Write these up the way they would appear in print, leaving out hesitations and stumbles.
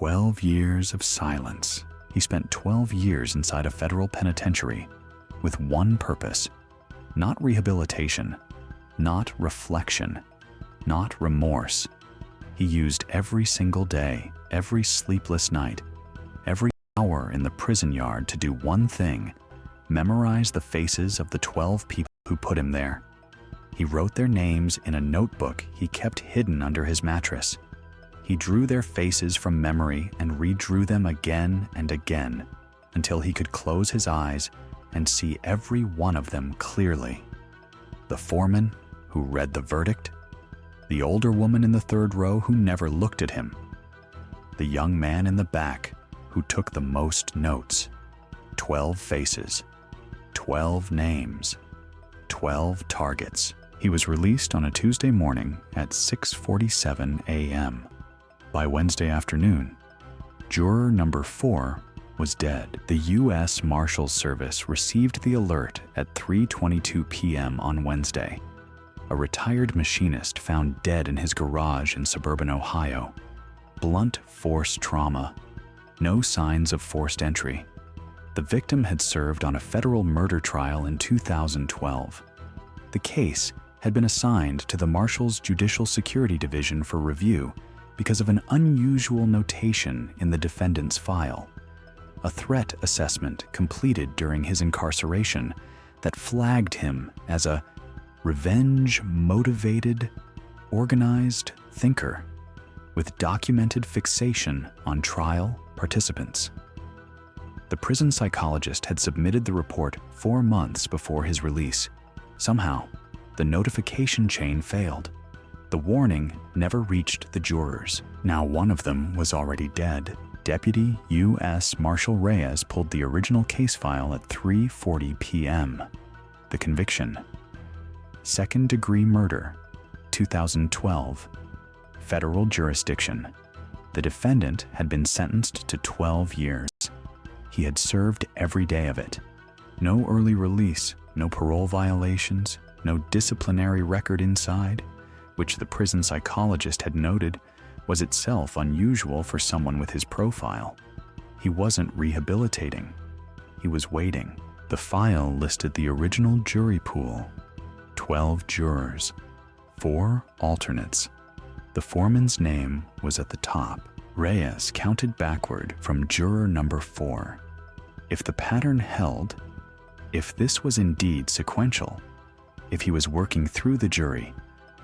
12 years of silence. He spent 12 years inside a federal penitentiary with one purpose: not rehabilitation, not reflection, not remorse. He used every single day, every sleepless night, every hour in the prison yard to do one thing: memorize the faces of the 12 people who put him there. He wrote their names in a notebook he kept hidden under his mattress. He drew their faces from memory and redrew them again and again until he could close his eyes and see every one of them clearly. The foreman who read the verdict, the older woman in the third row who never looked at him, the young man in the back who took the most notes. 12 faces, 12 names, 12 targets. He was released on a Tuesday morning at 6:47 a.m. By Wednesday afternoon, juror number 4 was dead. The U.S. Marshals Service received the alert at 3:22 p.m. on Wednesday. A retired machinist found dead in his garage in suburban Ohio. Blunt force trauma. No signs of forced entry. The victim had served on a federal murder trial in 2012. The case had been assigned to the Marshals Judicial Security Division for review because of an unusual notation in the defendant's file, a threat assessment completed during his incarceration that flagged him as a revenge-motivated, organized thinker with documented fixation on trial participants. The prison psychologist had submitted the report 4 months before his release. Somehow, the notification chain failed. The warning never reached the jurors. Now one of them was already dead. Deputy U.S. Marshal Reyes pulled the original case file at 3:40 p.m. The conviction: second-degree murder, 2012, federal jurisdiction. The defendant had been sentenced to 12 years. He had served every day of it. No early release, no parole violations, no disciplinary record inside, which the prison psychologist had noted was itself unusual for someone with his profile. He wasn't rehabilitating. He was waiting. The file listed the original jury pool: 12 jurors, 4 alternates. The foreman's name was at the top. Reyes counted backward from juror number 4. If the pattern held, if this was indeed sequential, if he was working through the jury,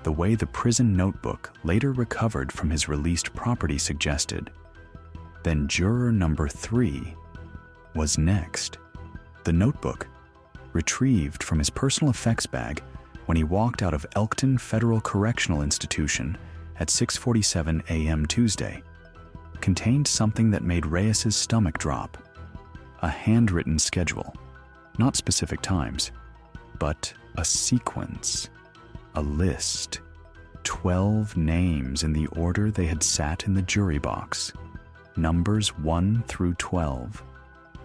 the way the prison notebook later recovered from his released property suggested, then juror number 3 was next. The notebook, retrieved from his personal effects bag when he walked out of Elkton Federal Correctional Institution at 6:47 a.m. Tuesday, contained something that made Reyes's stomach drop: a handwritten schedule, not specific times, but a sequence, a list, 12 names in the order they had sat in the jury box, numbers 1 through 12.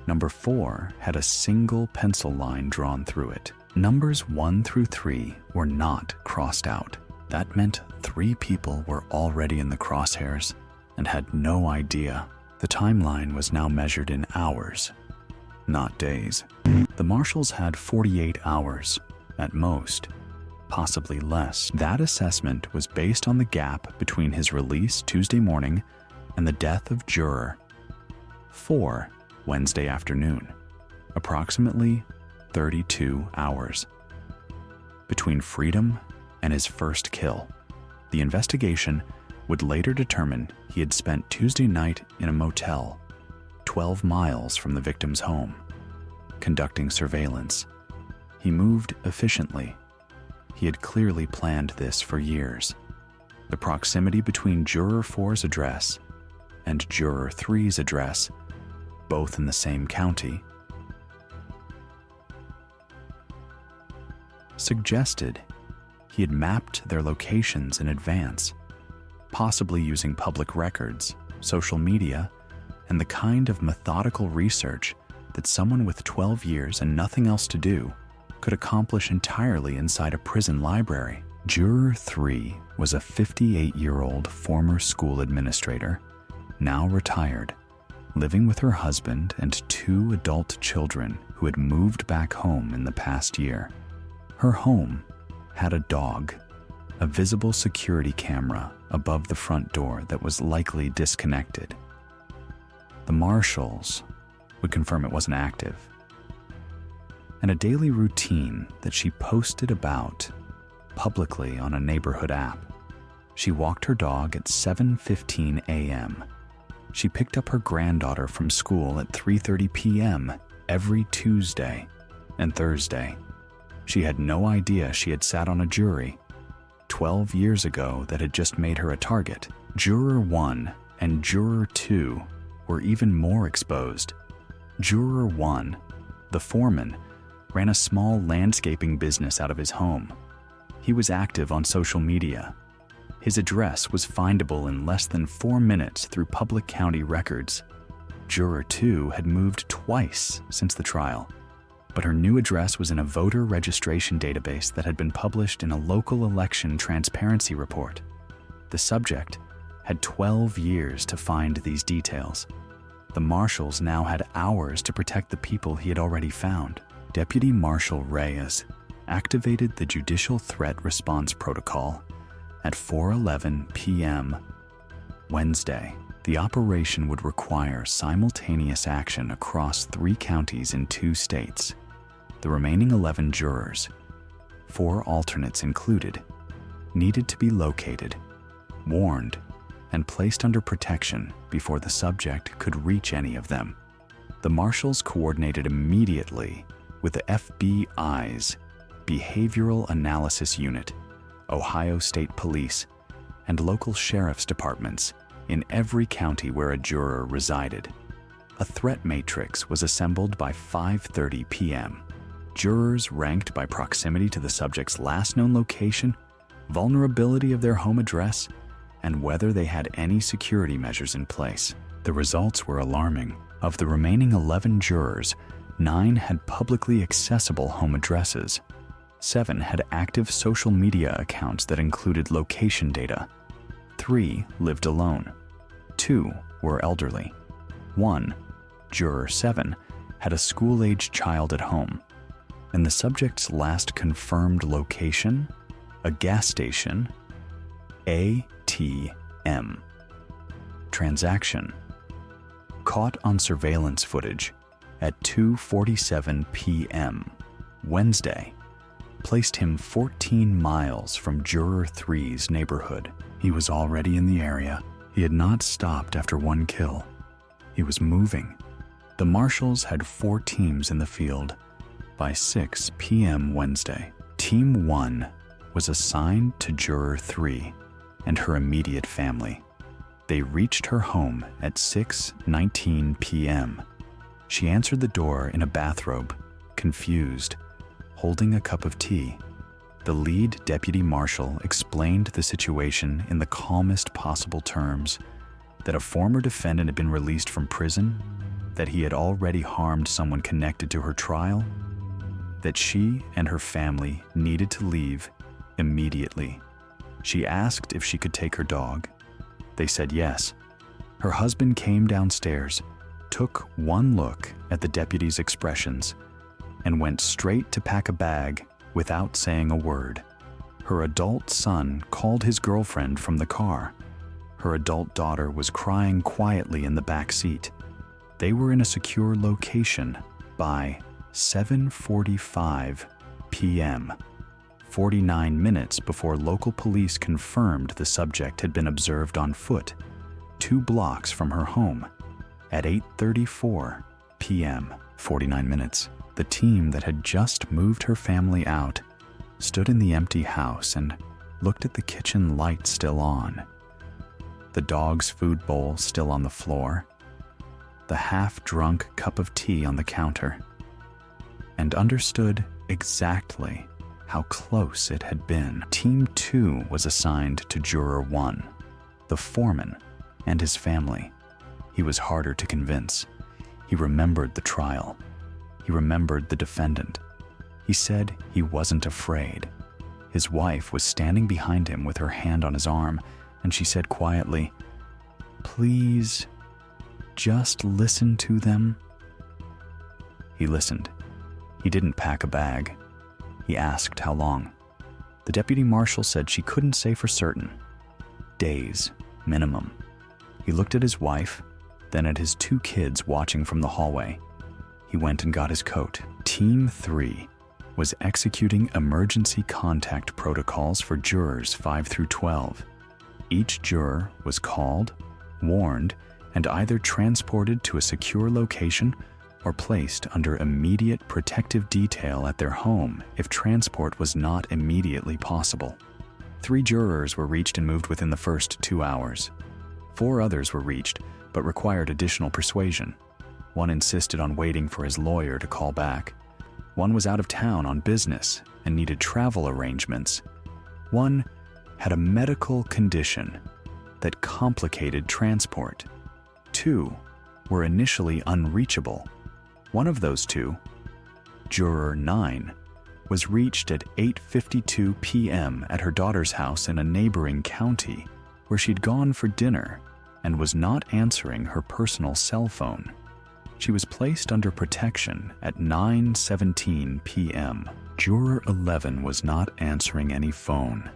Number 4 had a single pencil line drawn through it. Numbers 1 through 3 were not crossed out. That meant 3 people were already in the crosshairs and had no idea. The timeline was now measured in hours, not days. The Marshals had 48 hours, at most, possibly less. That assessment was based on the gap between his release Tuesday morning and the death of juror 4 Wednesday afternoon, approximately 32 hours. Between freedom and his first kill, the investigation would later determine he had spent Tuesday night in a motel 12 miles from the victim's home, conducting surveillance. He moved efficiently. He had clearly planned this for years. The proximity between Juror 4's address and Juror 3's address, both in the same county, suggested he had mapped their locations in advance, possibly using public records, social media, and the kind of methodical research that someone with 12 years and nothing else to do could accomplish entirely inside a prison library. Juror 3 was a 58-year-old former school administrator. now retired, living with her husband and 2 adult children who had moved back home in the past year. Her home had a dog, a visible security camera above the front door that was likely disconnected. The Marshals would confirm it wasn't active, and a daily routine that she posted about publicly on a neighborhood app. She walked her dog at 7:15 a.m. She picked up her granddaughter from school at 3:30 p.m. every Tuesday and Thursday. She had no idea she had sat on a jury 12 years ago that had just made her a target. Juror 1 and Juror 2 were even more exposed. Juror 1, the foreman, ran a small landscaping business out of his home. He was active on social media. His address was findable in less than 4 minutes through public county records. Juror 2 had moved twice since the trial, but her new address was in a voter registration database that had been published in a local election transparency report. The subject had 12 years to find these details. The Marshals now had hours to protect the people he had already found. Deputy Marshal Reyes activated the Judicial Threat Response protocol at 4:11 p.m. Wednesday. The operation would require simultaneous action across 3 counties in 2 states. The remaining 11 jurors, 4 alternates included, needed to be located, warned, and placed under protection before the subject could reach any of them. The Marshals coordinated immediately with the FBI's Behavioral Analysis Unit, Ohio State Police, and local sheriff's departments in every county where a juror resided. A threat matrix was assembled by 5:30 p.m. Jurors ranked by proximity to the subject's last known location, vulnerability of their home address, and whether they had any security measures in place. The results were alarming. Of the remaining 11 jurors, 9 had publicly accessible home addresses. 7 had active social media accounts that included location data. 3 lived alone. 2 were elderly. 1, Juror 7, had a school-aged child at home. And the subject's last confirmed location? A gas station. ATM. Transaction. Caught on surveillance footage at 2:47 p.m. Wednesday. Placed him 14 miles from Juror 3's neighborhood. He was already in the area. He had not stopped after 1 kill. He was moving. The Marshals had 4 teams in the field by 6 p.m. Wednesday. Team 1 was assigned to Juror 3 and her immediate family. They reached her home at 6:19 p.m. She answered the door in a bathrobe, confused, holding a cup of tea. The lead deputy marshal explained the situation in the calmest possible terms, that a former defendant had been released from prison, that he had already harmed someone connected to her trial, that she and her family needed to leave immediately. She asked if she could take her dog. They said yes. Her husband came downstairs, took 1 look at the deputy's expressions, and went straight to pack a bag without saying a word. Her adult son called his girlfriend from the car. Her adult daughter was crying quietly in the back seat. They were in a secure location by 7:45 p.m., 49 minutes before local police confirmed the subject had been observed on foot 2 blocks from her home. At 8:34 p.m., 49 minutes, the team that had just moved her family out stood in the empty house and looked at the kitchen light still on, the dog's food bowl still on the floor, the half-drunk cup of tea on the counter, and understood exactly how close it had been. Team 2 was assigned to Juror 1, the foreman, and his family. He was harder to convince. He remembered the trial. He remembered the defendant. He said he wasn't afraid. His wife was standing behind him with her hand on his arm, and she said quietly, please just listen to them?" He listened. He didn't pack a bag. He asked how long. The deputy marshal said she couldn't say for certain. Days, minimum. He looked at his wife, then at his 2 kids watching from the hallway. He went and got his coat. Team 3 was executing emergency contact protocols for jurors 5 through 12. Each juror was called, warned, and either transported to a secure location or placed under immediate protective detail at their home if transport was not immediately possible. 3 jurors were reached and moved within the first 2 hours. 4 others were reached, but required additional persuasion. 1 insisted on waiting for his lawyer to call back. 1 was out of town on business and needed travel arrangements. 1 had a medical condition that complicated transport. 2 were initially unreachable. One of those 2, Juror 9, was reached at 8:52 p.m. at her daughter's house in a neighboring county, where she'd gone for dinner and was not answering her personal cell phone. She was placed under protection at 9:17 p.m. Juror 11 was not answering any phone.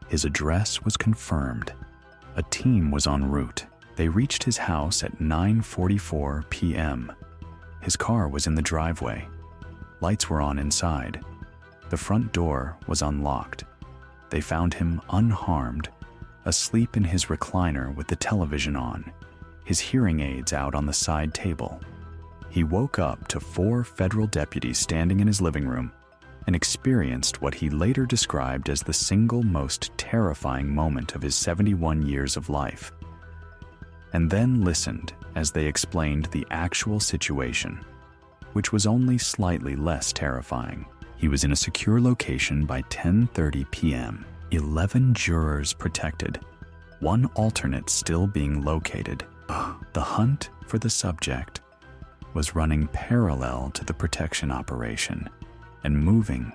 His address was confirmed. A team was en route. They reached his house at 9:44 p.m. His car was in the driveway. Lights were on inside. The front door was unlocked. They found him unharmed, asleep in his recliner with the television on, his hearing aids out on the side table. He woke up to 4 federal deputies standing in his living room and experienced what he later described as the single most terrifying moment of his 71 years of life, and then listened as they explained the actual situation, which was only slightly less terrifying. He was in a secure location by 10:30 p.m., 11 jurors protected, 1 alternate still being located. The hunt for the subject was running parallel to the protection operation and moving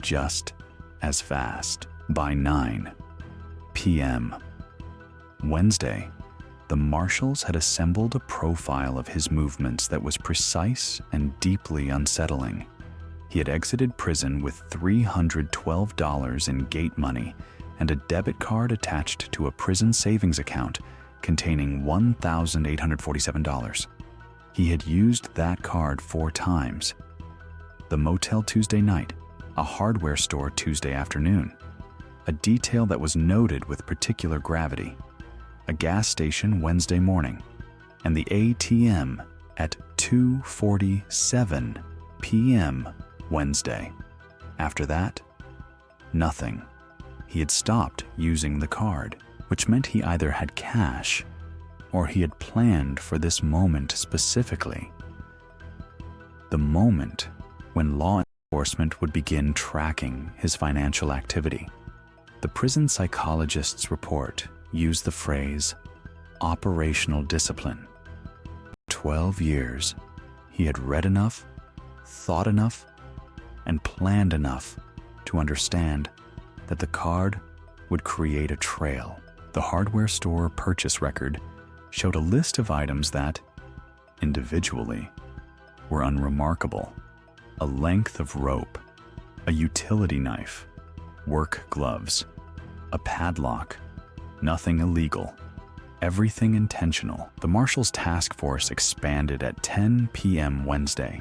just as fast. By 9 p.m. Wednesday, the Marshals had assembled a profile of his movements that was precise and deeply unsettling. He had exited prison with $312 in gate money and a debit card attached to a prison savings account containing $1,847. He had used that card 4 times. The motel Tuesday night, a hardware store Tuesday afternoon, a detail that was noted with particular gravity, a gas station Wednesday morning, and the ATM at 2:47 p.m. Wednesday. After that, nothing. He had stopped using the card, which meant he either had cash or he had planned for this moment specifically. The moment when law enforcement would begin tracking his financial activity. The prison psychologist's report used the phrase, operational discipline. 12 years, he had read enough, thought enough, and planned enough to understand that the card would create a trail. The hardware store purchase record showed a list of items that, individually, were unremarkable. A length of rope, a utility knife, work gloves, a padlock, nothing illegal, everything intentional. The Marshals task force expanded at 10 p.m. Wednesday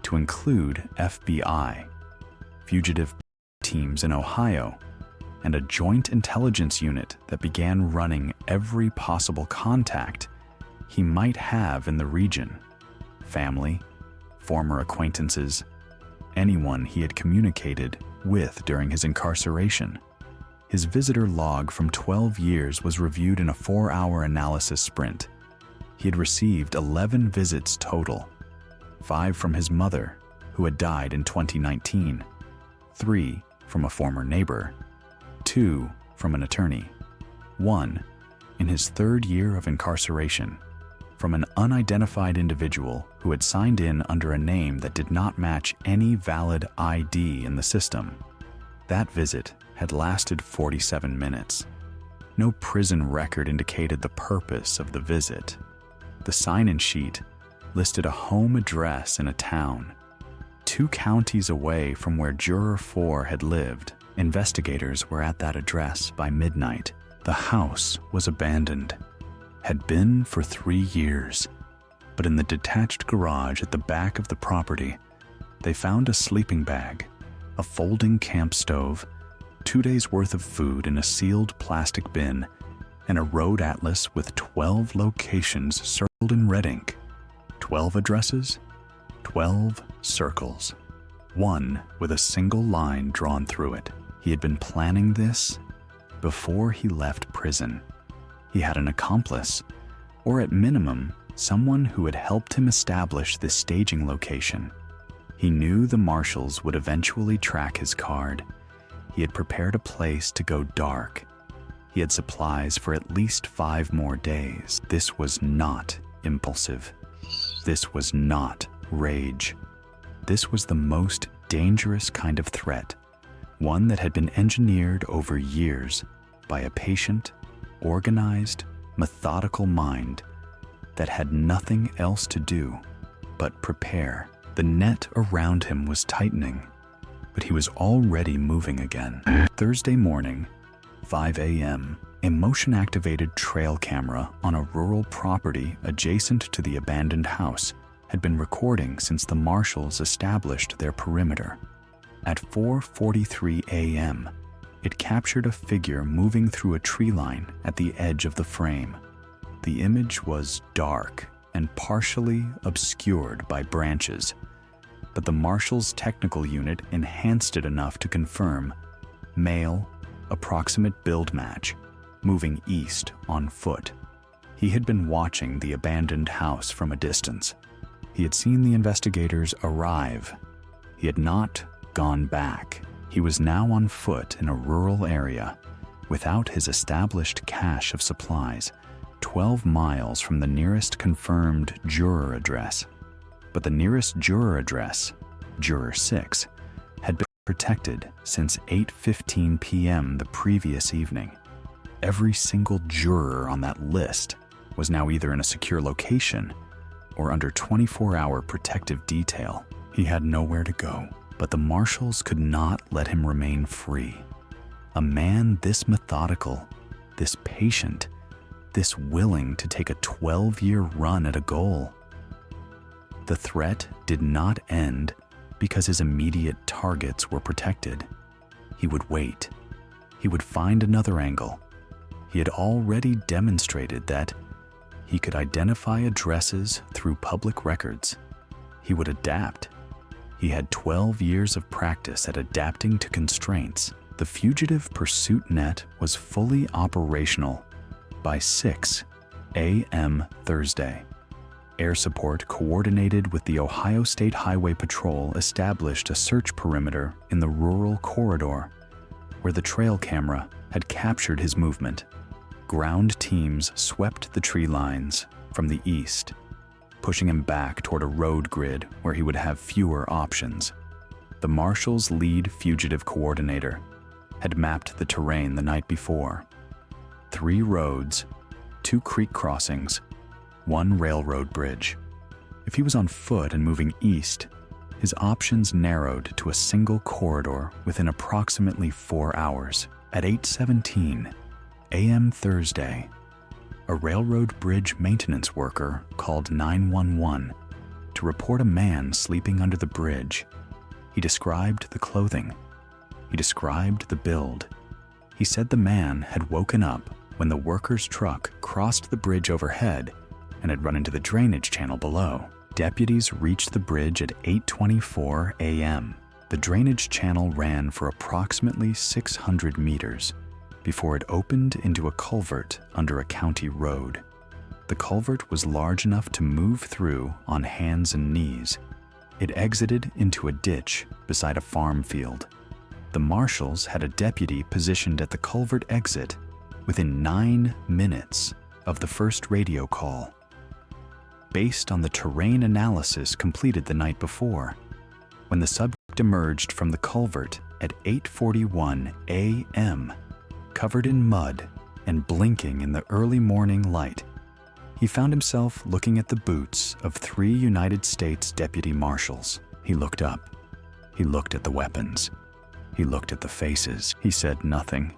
to include FBI, fugitive teams in Ohio, and a joint intelligence unit that began running every possible contact he might have in the region. Family, former acquaintances, anyone he had communicated with during his incarceration. His visitor log from 12 years was reviewed in a 4-hour analysis sprint. He had received 11 visits total, 5 from his mother, who had died in 2019, 3 from a former neighbor, 2 from an attorney, 1 in his 3rd year of incarceration, from an unidentified individual who had signed in under a name that did not match any valid ID in the system. That visit had lasted 47 minutes. No prison record indicated the purpose of the visit. The sign-in sheet listed a home address in a town 2 counties away from where Juror 4 had lived. Investigators were at that address by midnight. The house was abandoned, had been for 3 years, but in the detached garage at the back of the property, they found a sleeping bag, a folding camp stove, 2 days' worth of food in a sealed plastic bin, and a road atlas with 12 locations circled in red ink. 12 addresses, 12 circles, one with a single line drawn through it. He had been planning this before he left prison. He had an accomplice, or at minimum, someone who had helped him establish this staging location. He knew the Marshals would eventually track his card. He had prepared a place to go dark. He had supplies for at least 5 more days. This was not impulsive. This was not rage. This was the most dangerous kind of threat, one that had been engineered over years by a patient, organized, methodical mind that had nothing else to do but prepare. The net around him was tightening, but he was already moving again. Thursday morning, 5 a.m., a motion-activated trail camera on a rural property adjacent to the abandoned house had been recording since the Marshals established their perimeter. At 4:43 a.m., it captured a figure moving through a tree line at the edge of the frame. The image was dark and partially obscured by branches, but the Marshals' technical unit enhanced it enough to confirm male, approximate build match, moving east on foot. He had been watching the abandoned house from a distance. He had seen the investigators arrive. He had not gone back. He was now on foot in a rural area, without his established cache of supplies, 12 miles from the nearest confirmed juror address. But the nearest juror address, Juror 6, had been protected since 8:15 p.m. the previous evening. Every single juror on that list was now either in a secure location or under 24-hour protective detail. He had nowhere to go, but the Marshals could not let him remain free. A man this methodical, this patient, this willing to take a 12-year run at a goal. The threat did not end because his immediate targets were protected. He would wait. He would find another angle. He had already demonstrated that he could identify addresses through public records. He would adapt. He had 12 years of practice at adapting to constraints. The fugitive pursuit net was fully operational by 6 a.m. Thursday. Air support coordinated with the Ohio State Highway Patrol established a search perimeter in the rural corridor where the trail camera had captured his movement. Ground teams swept the tree lines from the east, pushing him back toward a road grid where he would have fewer options. The Marshals' lead fugitive coordinator had mapped the terrain the night before. 3 roads, 2 creek crossings, 1 railroad bridge. If he was on foot and moving east, his options narrowed to a single corridor within approximately 4 hours. At 8:17 a.m. Thursday, a railroad bridge maintenance worker called 911 to report a man sleeping under the bridge. He described the clothing. He described the build. He said the man had woken up when the worker's truck crossed the bridge overhead and had run into the drainage channel below. Deputies reached the bridge at 8:24 a.m. The drainage channel ran for approximately 600 meters before it opened into a culvert under a county road. The culvert was large enough to move through on hands and knees. It exited into a ditch beside a farm field. The Marshals had a deputy positioned at the culvert exit within 9 minutes of the first radio call. Based on the terrain analysis completed the night before, when the subject emerged from the culvert at 8:41 a.m., covered in mud and blinking in the early morning light, he found himself looking at the boots of 3 United States deputy marshals. He looked up. He looked at the weapons. He looked at the faces. He said nothing.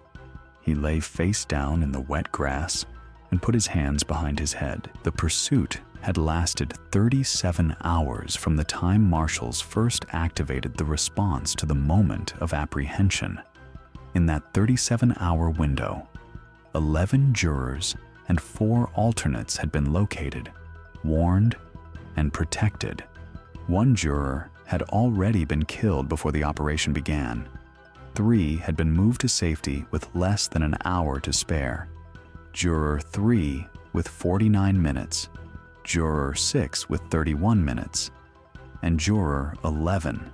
He lay face down in the wet grass and put his hands behind his head. The pursuit had lasted 37 hours from the time marshals first activated the response to the moment of apprehension. In that 37-hour window, 11 jurors and 4 alternates had been located, warned, and protected. 1 juror had already been killed before the operation began. 3 had been moved to safety with less than an hour to spare. Juror 3 with 49 minutes, Juror 6 with 31 minutes, and Juror 11,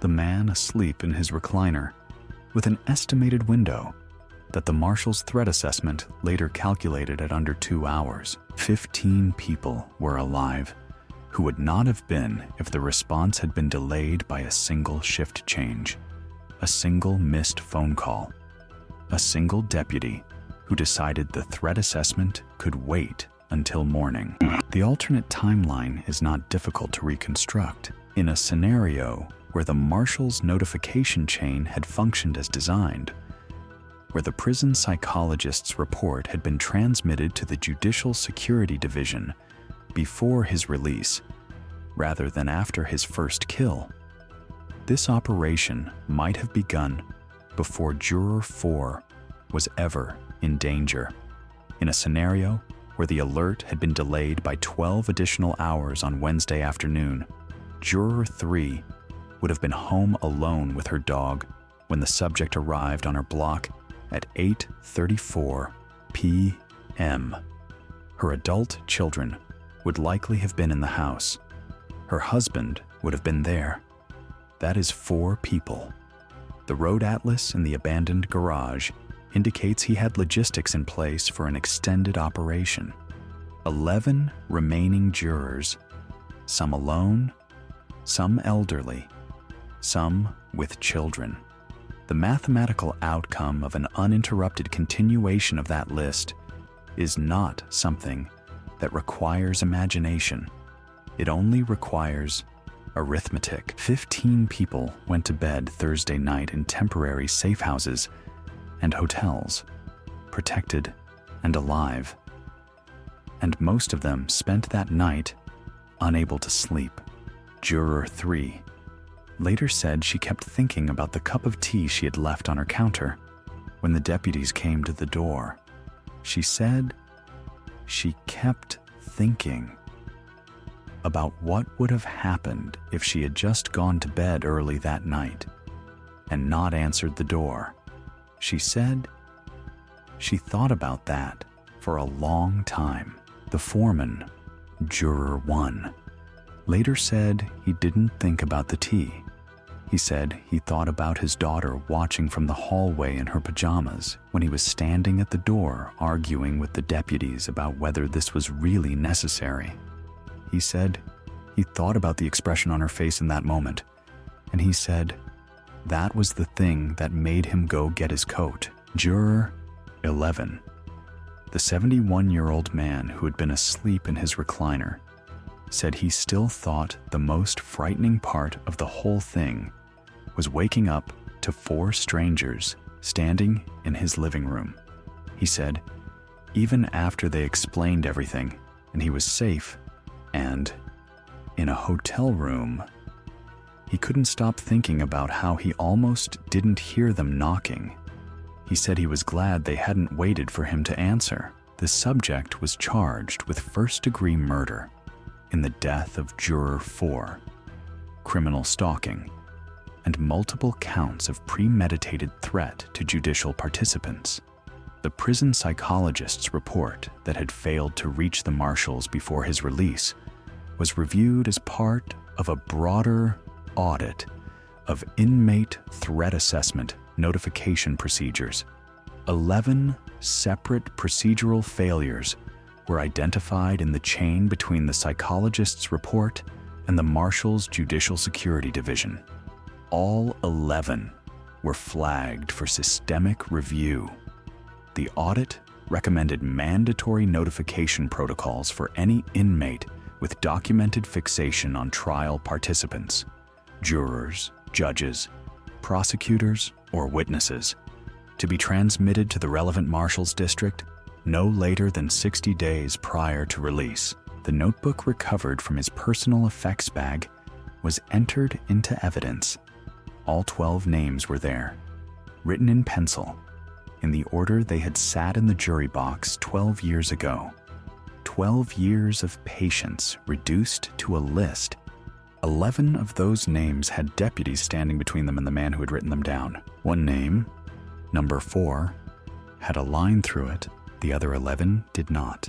the man asleep in his recliner, with an estimated window that the Marshal's threat assessment later calculated at under 2 hours. 15 people were alive, who would not have been if the response had been delayed by a single shift change, a single missed phone call, a single deputy who decided the threat assessment could wait until morning. The alternate timeline is not difficult to reconstruct. In a scenario where the Marshal's notification chain had functioned as designed, where the prison psychologist's report had been transmitted to the Judicial Security Division before his release, rather than after his first kill, this operation might have begun before Juror 4 was ever in danger. In a scenario where the alert had been delayed by 12 additional hours on Wednesday afternoon, Juror 3 would have been home alone with her dog when the subject arrived on her block at 8:34 p.m. Her adult children would likely have been in the house. Her husband would have been there. That is 4 people. The road atlas in the abandoned garage indicates he had logistics in place for an extended operation. 11 remaining jurors, some alone, some elderly, some with children. The mathematical outcome of an uninterrupted continuation of that list is not something that requires imagination. It only requires arithmetic. 15 people went to bed Thursday night in temporary safe houses and hotels, protected and alive. And most of them spent that night unable to sleep. Juror 3 later said she kept thinking about the cup of tea she had left on her counter when the deputies came to the door. She said she kept thinking about what would have happened if she had just gone to bed early that night and not answered the door. She said she thought about that for a long time. The foreman, Juror 1, later said he didn't think about the tea. He said he thought about his daughter watching from the hallway in her pajamas when he was standing at the door arguing with the deputies about whether this was really necessary. He said he thought about the expression on her face in that moment, and he said that was the thing that made him go get his coat. Juror 11, the 71-year-old man who had been asleep in his recliner, said he still thought the most frightening part of the whole thing was waking up to 4 strangers standing in his living room. He said even after they explained everything and he was safe and in a hotel room, he couldn't stop thinking about how he almost didn't hear them knocking. He said he was glad they hadn't waited for him to answer. The subject was charged with first-degree murder in the death of Juror 4, criminal stalking, and multiple counts of premeditated threat to judicial participants. The prison psychologist's report that had failed to reach the Marshals before his release was reviewed as part of a broader audit of inmate threat assessment notification procedures. 11 separate procedural failures were identified in the chain between the psychologist's report and the Marshal's Judicial Security Division. All 11 were flagged for systemic review. The audit recommended mandatory notification protocols for any inmate with documented fixation on trial participants, jurors, judges, prosecutors, or witnesses, to be transmitted to the relevant Marshal's district no later than 60 days prior to release. The notebook recovered from his personal effects bag was entered into evidence. All 12 names were there, written in pencil, in the order they had sat in the jury box 12 years ago. 12 years of patience reduced to a list. 11 of those names had deputies standing between them and the man who had written them down. One name, number 4, had a line through it. The other 11 did not.